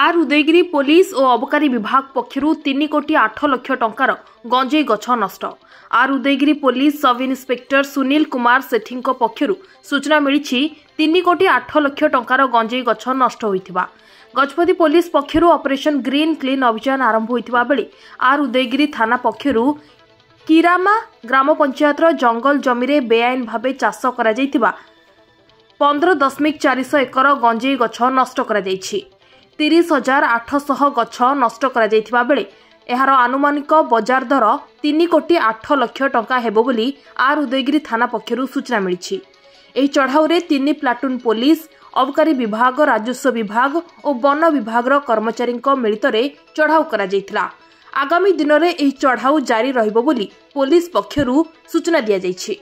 Are Udayagiri police और अबकारी विभाग पक्षर 3 कोटी 8 लाख टंकार गंजेई गछ नष्ट। आर Udayagiri police sub inspector Sunil Kumar Sethi पक्षर सूचना मिली 3 कोटी 8 लाख टंकार गंजेई गछ नष्ट होइथिबा। गजपति पुलिस पक्षर ऑपरेशन ग्रीन क्लीन अभियान आरंभ होइथिबा बेले आर उदयगिरी थाना पक्षर किरामा ग्राम पंचायत जंगल जमी बेआईन भावे चाष करा 15.400 एकर गंजेई गछ नष्ट करा 30,800 गछ नष्ट करा बेले एहार आनुमानिक बजार दर 3 कोटी 8 लाख टंका हेबो बोली आर उदयगिरी थाना पक्षर सूचना मिली। एही चढ़ाऊ 3 प्लाटून पुलिस अबकारी विभाग राजस्व विभाग और वन विभाग कर्मचारी मिलित चढ़ाऊ करा जायतिला। आगामी दिन में यह चढ़ाऊ जारी रहिबो बोली पुलिस पक्षर सूचना दिया जायछि।